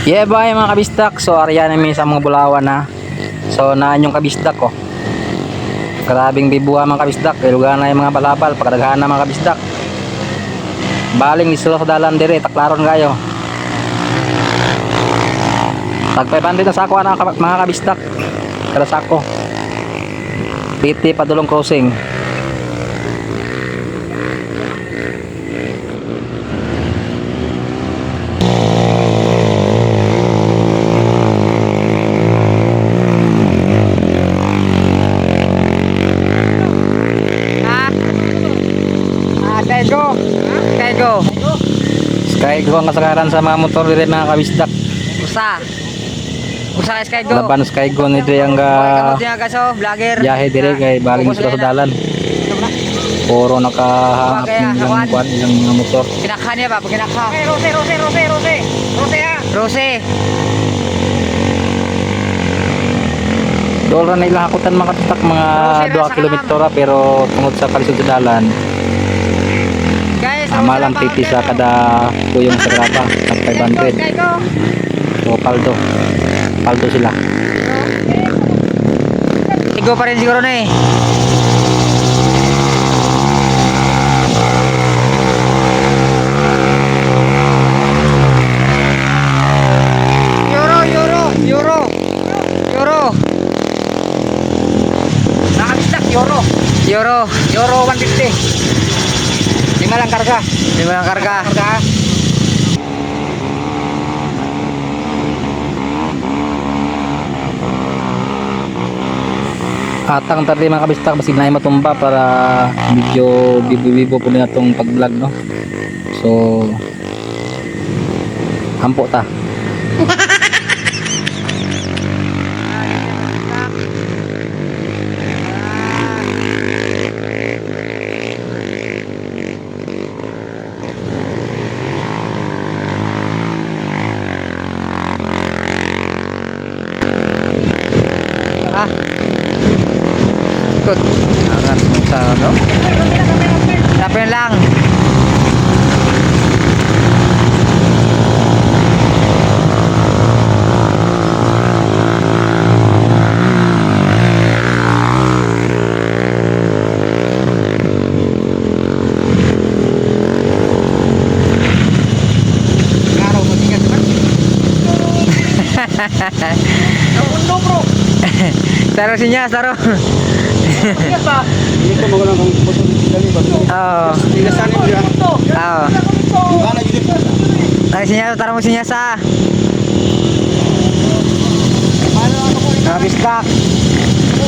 Yeah, bye mga kabistak. So ariyan namin sa mga bulawan na. So naan yung kabistak ko. Grabing bibuha mga kabistak. Ilugan na yung mga balabal. Pagkadaghan na mga kabistak. Baling isuro sa dalan dire. Taklaron kayo. Tag 500 na sako na mga kabistak. Kada sako. PT Padulong Crossing. Skygo ang kasagaran sa mga motor dire mga kabisdak. Usa kay Skygo. Laban Skygo ni dire ang Kamot niya kaso vlogger. biyahe dire kay baling sila sa dalan. Puro nakahangap ng ilang kwan ilang mga motor. Kinakha niya ba? Kinakha. Rose ha. Rose. Doon na ilang hakutan mga kabisdak mga 2 kilometro pero tungod sa kalisod sa dalan. Guys, Amalang titi sa kada tuyong sa grapa ng 500. So paldo sila. Skygo pa rin siguro na eh. Nakabistak, Euro. Euro 150. 5 lang karga. 5 lang karga. Atang tadi mga kabistak basig na matumba para medyo bibo-bibo po na itong pag-vlog no. So ampo ta. Ikot. Angat mo sa no. Tapin lang. Araw mo tingnan man. Undo bro. Taro sinyas, taro. Iya pa. Dito magulang kang puso dali ba? Oo. Ilasan mo diyan. Oo. Ana jud. Taro sinyas, taro mo sinyas ah. Kabistak.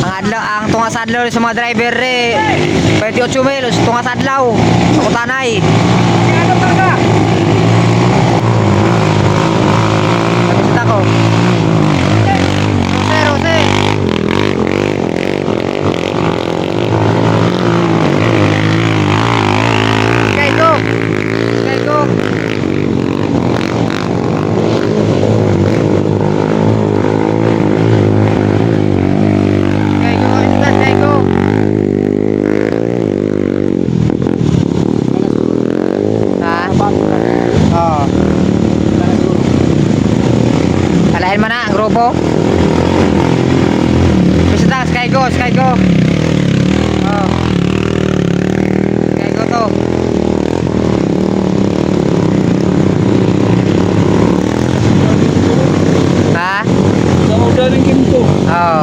Ang adlaw, ang tungas adlaw sa mga driver re. 28 mil tungas adlaw. Sa Kutanay. Ano karga? Kabistak ko. Rose. Skygo. Skygo. Ha? Ah. Alahin mo na ang grupo. Basta Skygo. Oh. Skygo to. Ha? Sa udaling kimpo. Oo.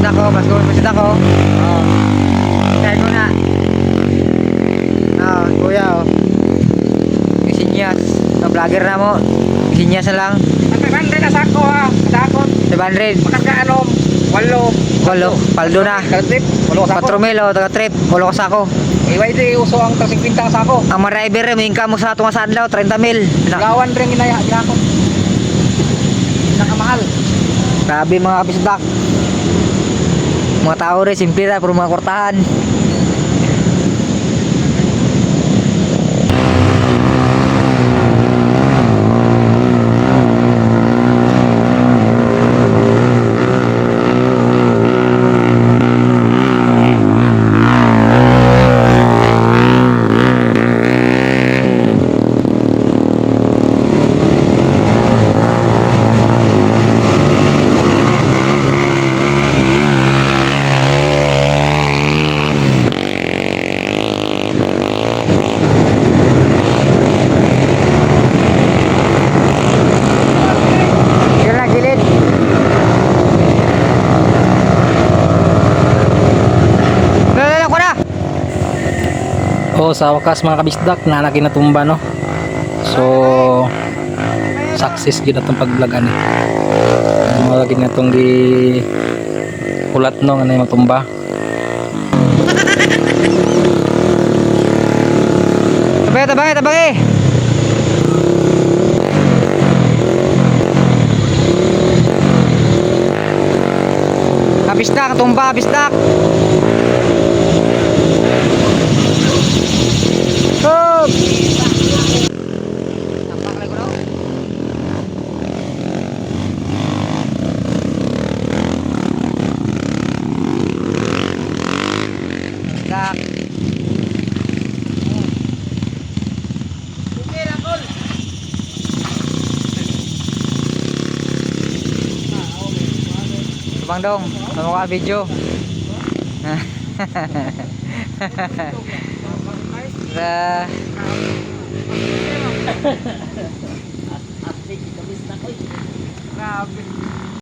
Basta ko. Oo. Skygo na. Oo, kuya oh. Yung sinyas. Vlogger na mo. Sinyas na lang. 500 na sako ha. Kadakot. 500. Makakaanom. 8. Walo. Paldo na. Trip. 8 sako. 4 mil o taga trip. Walo ka sako. Iway di uso ang 350 ang sako. Ang mga driver may income mo sa tungas adlaw 30 mil. Lawan rin ginako. Nakamahal. Grabe mga kabisdak. Mga tao rin simple ra pero mga kwartahan. So sa wakas mga kabisdak na natumba no. So success gid atong pag-vlog ani. Mo lagi na tong gi ulat no nga na matumba. Tabay. Kabisdak, tumba, kabisdak. Stop! Tampak lagi daw. Kabisdak. Bang dong, sama ka video. Sa Grabe.